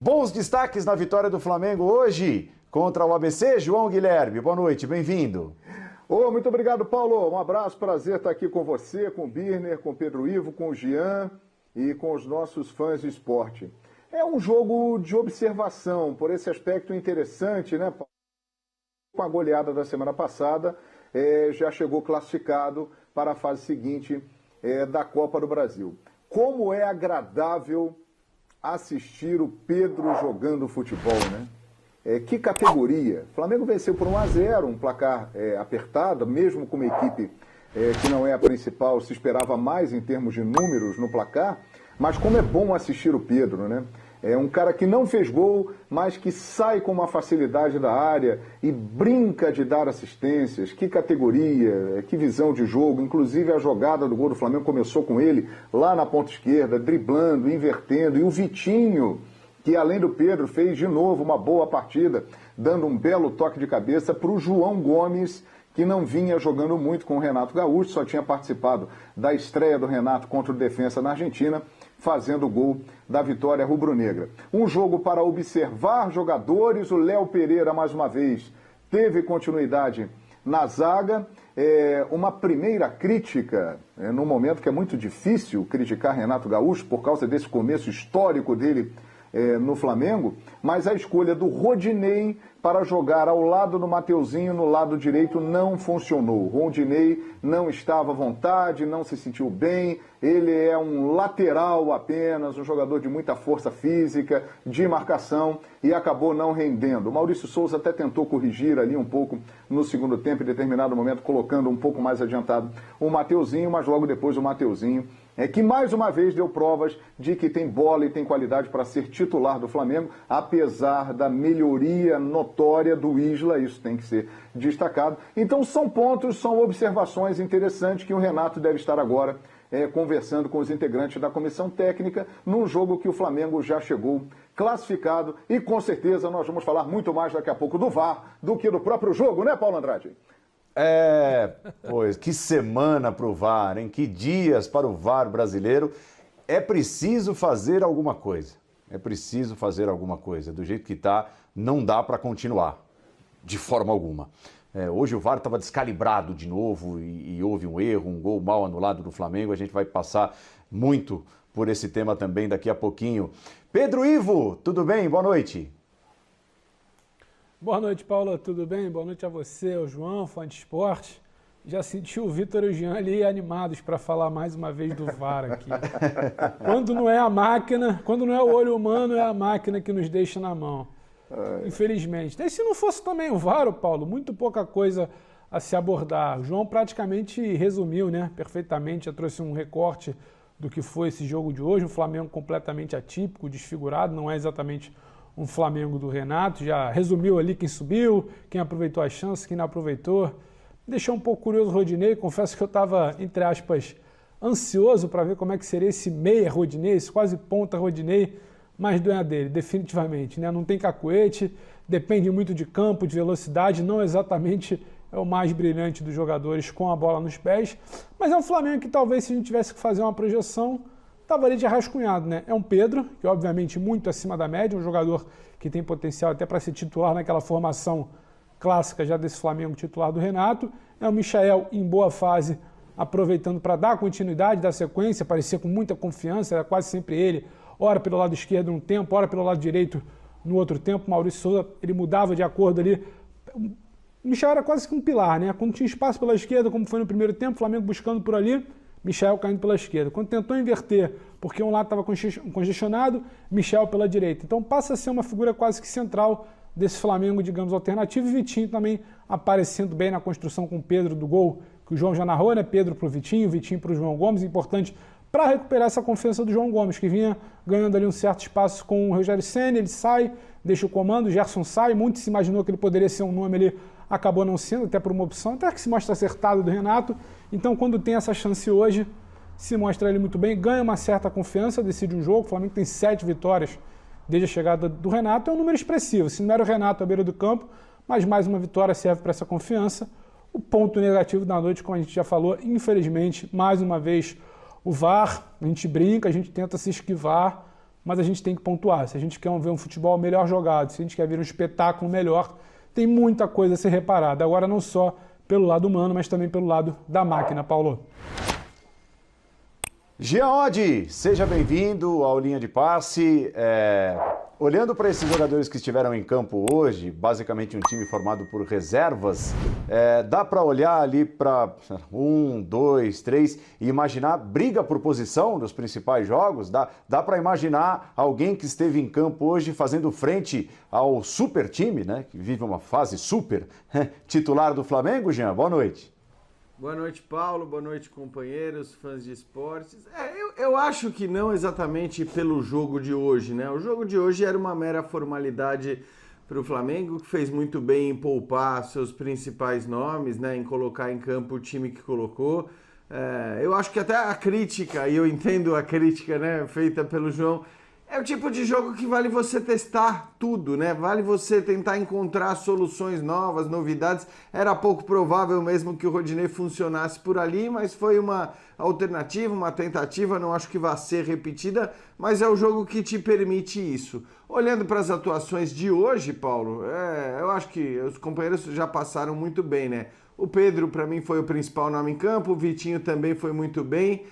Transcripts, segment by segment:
Bons destaques na vitória do Flamengo hoje contra o ABC. João Guilherme, boa noite, bem-vindo. Muito obrigado, Paulo. Um abraço, prazer estar aqui com você, com o Birner, com o Pedro Ivo, com o Jean e com os nossos fãs de esporte. É um jogo de observação, por esse aspecto interessante, né, Paulo? Com a goleada da semana passada, já chegou classificado para a fase seguinte da Copa do Brasil. Como é agradável assistir o Pedro jogando futebol, né? Que categoria. O Flamengo venceu por 1-0, um placar apertado, mesmo com uma equipe que não é a principal, se esperava mais em termos de números no placar, mas como é bom assistir o Pedro, né? É um cara que não fez gol, mas que sai com uma facilidade da área e brinca de dar assistências. Que categoria, que visão de jogo. Inclusive a jogada do gol do Flamengo começou com ele lá na ponta esquerda, driblando, invertendo. E o Vitinho, que além do Pedro fez de novo uma boa partida, dando um belo toque de cabeça para o João Gomes, que não vinha jogando muito com o Renato Gaúcho, só tinha participado da estreia do Renato contra o Defensa na Argentina, fazendo o gol da vitória rubro-negra. Um jogo para observar jogadores, o Léo Pereira, mais uma vez, teve continuidade na zaga. Uma primeira crítica, num momento que é muito difícil criticar Renato Gaúcho, por causa desse começo histórico dele no Flamengo, mas a escolha do Rodinei para jogar ao lado do Mateuzinho no lado direito não funcionou. O Rodinei não estava à vontade, não se sentiu bem, ele é um lateral apenas, um jogador de muita força física, de marcação, e acabou não rendendo. O Maurício Souza até tentou corrigir ali um pouco no segundo tempo, em determinado momento, colocando um pouco mais adiantado o Mateuzinho, mas logo depois o Mateuzinho que mais uma vez deu provas de que tem bola e tem qualidade para ser titular do Flamengo, apesar da melhoria notória do Isla, isso tem que ser destacado. Então são pontos, são observações interessantes que o Renato deve estar agora conversando com os integrantes da comissão técnica, num jogo que o Flamengo já chegou classificado, e com certeza nós vamos falar muito mais daqui a pouco do VAR do que do próprio jogo, né, Paulo Andrade? Pois, que semana para o VAR, hein? Que dias para o VAR brasileiro. É preciso fazer alguma coisa. É preciso fazer alguma coisa. Do jeito que está, não dá para continuar, de forma alguma. Hoje o VAR estava descalibrado de novo e houve um erro, um gol mal anulado do Flamengo. A gente vai passar muito por esse tema também daqui a pouquinho. Pedro Ivo, tudo bem? Boa noite. Boa noite, Paulo, tudo bem? Boa noite a você, ao João, fã de esporte. Já senti o Vitor e o Jean ali animados para falar mais uma vez do VAR aqui. Quando não é a máquina, quando não é o olho humano, é a máquina que nos deixa na mão. Infelizmente. E se não fosse também o VAR, Paulo, muito pouca coisa a se abordar. O João praticamente resumiu, né, perfeitamente, já trouxe um recorte do que foi esse jogo de hoje, um Flamengo completamente atípico, desfigurado, não é exatamente um Flamengo do Renato, já resumiu ali quem subiu, quem aproveitou as chances, quem não aproveitou. Deixou um pouco curioso o Rodinei, confesso que eu estava, entre aspas, ansioso para ver como é que seria esse meia Rodinei, esse quase ponta Rodinei, mas não é dele, definitivamente, né? Não tem cacuete, depende muito de campo, de velocidade, não exatamente é o mais brilhante dos jogadores com a bola nos pés, mas é um Flamengo que talvez, se a gente tivesse que fazer uma projeção, estava ali de rascunhado, né? É um Pedro, que obviamente muito acima da média, um jogador que tem potencial até para ser titular naquela formação clássica já desse Flamengo titular do Renato. É o Michael em boa fase, aproveitando para dar continuidade, dar sequência, parecia com muita confiança, era quase sempre ele, ora pelo lado esquerdo num tempo, ora pelo lado direito no outro tempo. Maurício Souza, ele mudava de acordo ali. O Michael era quase que um pilar, né? Quando tinha espaço pela esquerda, como foi no primeiro tempo, o Flamengo buscando por ali, Michael caindo pela esquerda. Quando tentou inverter, porque um lado estava congestionado, Michael pela direita. Então passa a ser uma figura quase que central desse Flamengo, digamos, alternativo. E Vitinho também aparecendo bem na construção com o Pedro do gol, que o João já narrou, né? Pedro para o Vitinho para o João Gomes, importante para recuperar essa confiança do João Gomes, que vinha ganhando ali um certo espaço com o Rogério Ceni. Ele sai, deixa o comando, o Gerson sai, muito se imaginou que ele poderia ser um nome ali, acabou não sendo, até por uma opção, até que se mostra acertado do Renato. Então, quando tem essa chance hoje, se mostra ele muito bem, ganha uma certa confiança, decide um jogo. O Flamengo tem 7 vitórias desde a chegada do Renato, é um número expressivo. Se não era o Renato à beira do campo, mas mais uma vitória serve para essa confiança. O ponto negativo da noite, como a gente já falou, infelizmente, mais uma vez, o VAR. A gente brinca, a gente tenta se esquivar, mas a gente tem que pontuar. Se a gente quer ver um futebol melhor jogado, se a gente quer ver um espetáculo melhor, tem muita coisa a ser reparada. Agora não só pelo lado humano, mas também pelo lado da máquina, Paulo. Jean Oddi, seja bem-vindo ao Linha de Passe. Olhando para esses jogadores que estiveram em campo hoje, basicamente um time formado por reservas, dá para olhar ali para 1, 2, 3 e imaginar briga por posição nos principais jogos? Dá para imaginar alguém que esteve em campo hoje fazendo frente ao super time, né, que vive uma fase super, titular do Flamengo, Jean? Boa noite. Boa noite, Paulo. Boa noite, companheiros, fãs de esportes. Eu acho que não exatamente pelo jogo de hoje, né? O jogo de hoje era uma mera formalidade para o Flamengo, que fez muito bem em poupar seus principais nomes, né? Em colocar em campo o time que colocou. Eu acho que até a crítica, e eu entendo a crítica, né, feita pelo João, é o tipo de jogo que vale você testar tudo, né? Vale você tentar encontrar soluções novas, novidades. Era pouco provável mesmo que o Rodinei funcionasse por ali, mas foi uma alternativa, uma tentativa, não acho que vá ser repetida, mas é o jogo que te permite isso. Olhando para as atuações de hoje, Paulo, eu acho que os companheiros já passaram muito bem, né? O Pedro, para mim, foi o principal nome em campo, o Vitinho também foi muito bem.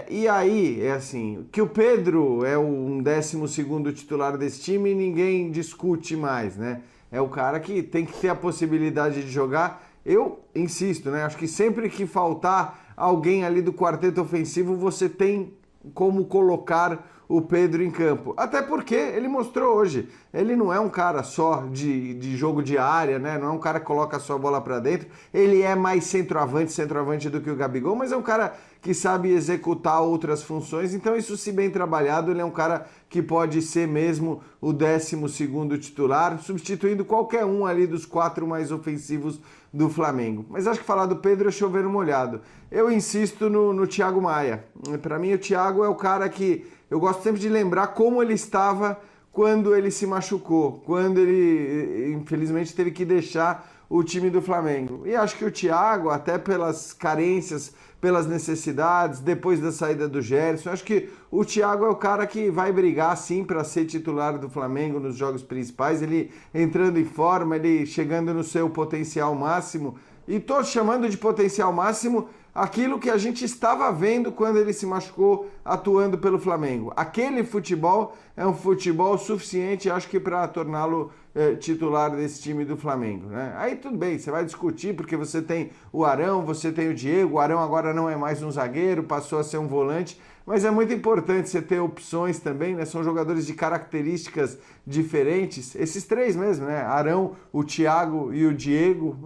E aí, assim, que o Pedro é um 12º titular desse time, ninguém discute mais, né? É o cara que tem que ter a possibilidade de jogar. Eu insisto, né? Acho que sempre que faltar alguém ali do quarteto ofensivo, você tem como colocar o Pedro em campo. Até porque ele mostrou hoje, ele não é um cara só de jogo de área, né? Não é um cara que coloca só a bola para dentro. Ele é mais centroavante do que o Gabigol, mas é um cara que sabe executar outras funções. Então isso, se bem trabalhado, ele é um cara que pode ser mesmo o 12º titular, substituindo qualquer um ali dos 4 mais ofensivos do Flamengo. Mas acho que falar do Pedro é chover no molhado. Eu insisto no Thiago Maia. Para mim, o Thiago é o cara que eu gosto sempre de lembrar como ele estava quando ele se machucou, quando ele, infelizmente, teve que deixar o time do Flamengo. E acho que o Thiago, até pelas carências, pelas necessidades, depois da saída do Gerson, acho que o Thiago é o cara que vai brigar, sim, para ser titular do Flamengo nos jogos principais, ele entrando em forma, ele chegando no seu potencial máximo. E tô chamando de potencial máximo aquilo que a gente estava vendo quando ele se machucou atuando pelo Flamengo. Aquele futebol é um futebol suficiente, acho que, para torná-lo titular desse time do Flamengo, né? Aí tudo bem, você vai discutir porque você tem o Arão, você tem o Diego. O Arão agora não é mais um zagueiro, passou a ser um volante, mas é muito importante você ter opções também, né? São jogadores de características diferentes, esses 3 mesmo, né? Arão, o Thiago e o Diego.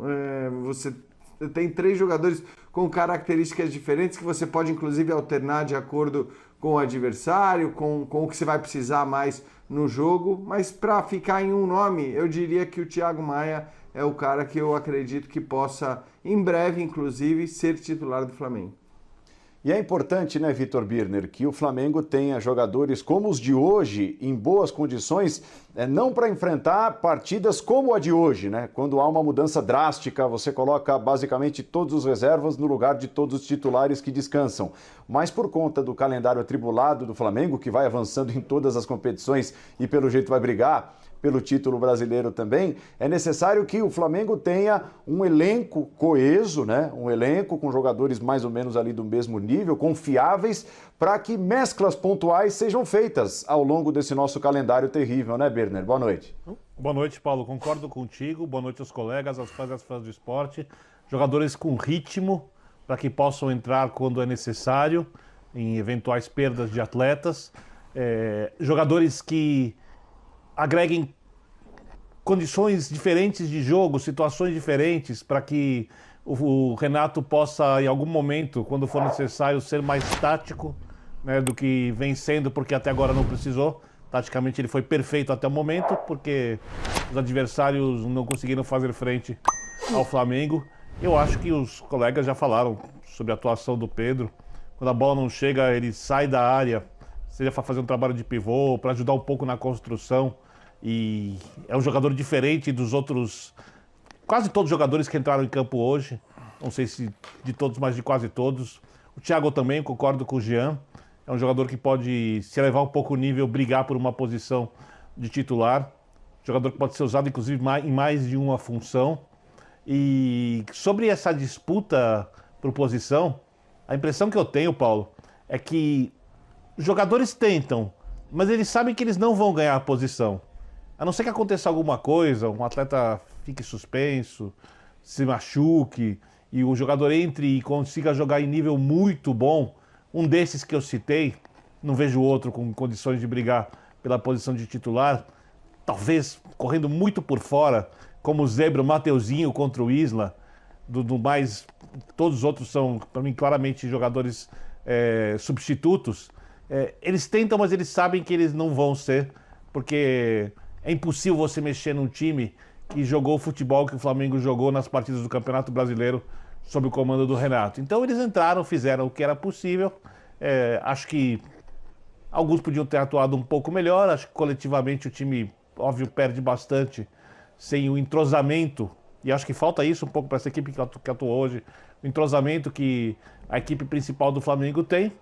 Você tem 3 jogadores com características diferentes que você pode, inclusive, alternar de acordo com o adversário, com o que você vai precisar mais no jogo. Mas para ficar em um nome, eu diria que o Thiago Maia é o cara que eu acredito que possa, em breve, inclusive, ser titular do Flamengo. E é importante, né, Vitor Birner, que o Flamengo tenha jogadores como os de hoje, em boas condições, não para enfrentar partidas como a de hoje, né? Quando há uma mudança drástica, você coloca basicamente todos os reservas no lugar de todos os titulares que descansam. Mas por conta do calendário atribulado do Flamengo, que vai avançando em todas as competições e pelo jeito vai brigar pelo título brasileiro também, é necessário que o Flamengo tenha um elenco coeso, né? Um elenco com jogadores mais ou menos ali do mesmo nível, confiáveis, para que mesclas pontuais sejam feitas ao longo desse nosso calendário terrível, né, Birner? Boa noite. Boa noite, Paulo. Concordo contigo. Boa noite aos colegas, aos fãs e às fãs do esporte. Jogadores com ritmo, para que possam entrar quando é necessário, em eventuais perdas de atletas. Jogadores que agreguem condições diferentes de jogo, situações diferentes, para que o Renato possa, em algum momento, quando for necessário, ser mais tático, né, do que vem sendo, porque até agora não precisou. Taticamente ele foi perfeito até o momento, porque os adversários não conseguiram fazer frente ao Flamengo. Eu acho que os colegas já falaram sobre a atuação do Pedro. Quando a bola não chega, ele sai da área, seja para fazer um trabalho de pivô, para ajudar um pouco na construção. E é um jogador diferente dos outros, quase todos os jogadores que entraram em campo hoje. Não sei se de todos, mas de quase todos. O Thiago também, concordo com o Jean. É um jogador que pode se elevar um pouco o nível, brigar por uma posição de titular. Jogador que pode ser usado, inclusive, em mais de uma função. E sobre essa disputa por posição, a impressão que eu tenho, Paulo, é que os jogadores tentam, mas eles sabem que eles não vão ganhar a posição. A não ser que aconteça alguma coisa, um atleta fique suspenso, se machuque, e o jogador entre e consiga jogar em nível muito bom. Um desses que eu citei, não vejo outro com condições de brigar pela posição de titular, talvez correndo muito por fora, como o Zebra, o Mateuzinho contra o Isla, do mais, todos os outros são, para mim, claramente jogadores substitutos. Eles tentam, mas eles sabem que eles não vão ser, porque é impossível você mexer num time que jogou o futebol que o Flamengo jogou nas partidas do Campeonato Brasileiro sob o comando do Renato. Então eles entraram, fizeram o que era possível. Acho que alguns podiam ter atuado um pouco melhor. Acho que coletivamente o time, óbvio, perde bastante sem o entrosamento, e acho que falta isso um pouco para essa equipe que atua hoje, o entrosamento que a equipe principal do Flamengo tem,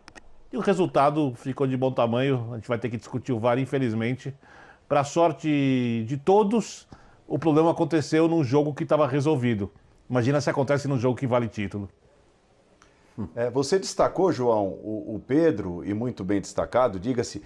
e o resultado ficou de bom tamanho. A gente vai ter que discutir o VAR, infelizmente. Para a sorte de todos, o problema aconteceu num jogo que estava resolvido. Imagina se acontece num jogo que vale título. Você destacou, João, o Pedro, e muito bem destacado, diga-se.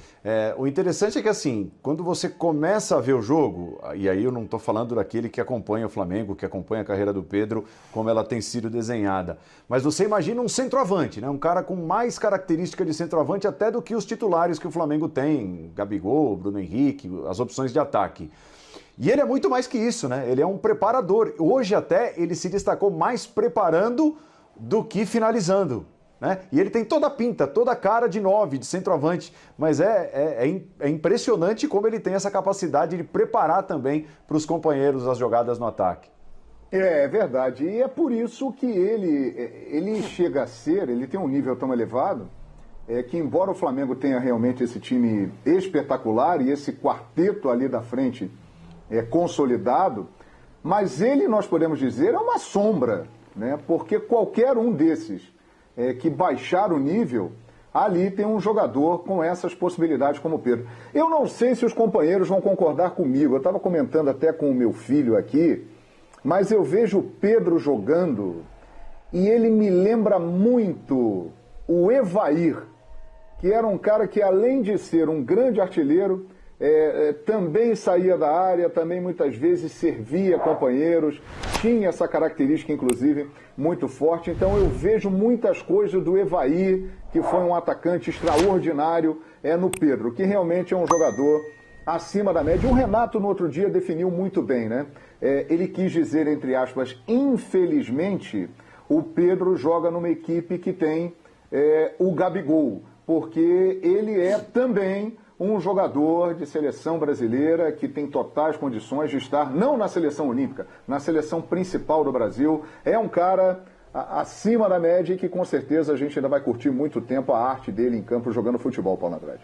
O interessante é que, assim, quando você começa a ver o jogo, e aí eu não estou falando daquele que acompanha o Flamengo, que acompanha a carreira do Pedro, como ela tem sido desenhada, mas você imagina um centroavante, né? Um cara com mais característica de centroavante até do que os titulares que o Flamengo tem, Gabigol, Bruno Henrique, as opções de ataque. E ele é muito mais que isso, né? Ele é um preparador. Hoje até ele se destacou mais preparando do que finalizando, né? E ele tem toda a pinta, toda a cara de 9, de centroavante, mas é impressionante como ele tem essa capacidade de preparar também para os companheiros as jogadas no ataque. É verdade, e é por isso que ele chega a ser, ele tem um nível tão elevado, que embora o Flamengo tenha realmente esse time espetacular e esse quarteto ali da frente consolidado, mas ele, nós podemos dizer, é uma sombra, né? Porque qualquer um desses que baixar o nível, ali tem um jogador com essas possibilidades como o Pedro. Eu não sei se os companheiros vão concordar comigo, eu estava comentando até com o meu filho aqui, mas eu vejo o Pedro jogando e ele me lembra muito o Evair, que era um cara que, além de ser um grande artilheiro, também saía da área, também muitas vezes servia companheiros, tinha essa característica, inclusive, muito forte. Então eu vejo muitas coisas do Evair, que foi um atacante extraordinário, no Pedro, que realmente é um jogador acima da média. O Renato, no outro dia, definiu muito bem, né? Ele quis dizer, entre aspas, infelizmente, o Pedro joga numa equipe que tem o Gabigol, porque ele é também um jogador de seleção brasileira que tem totais condições de estar, não na seleção olímpica, na seleção principal do Brasil. É um cara acima da média e que com certeza a gente ainda vai curtir muito tempo a arte dele em campo jogando futebol, Paulo Andrade.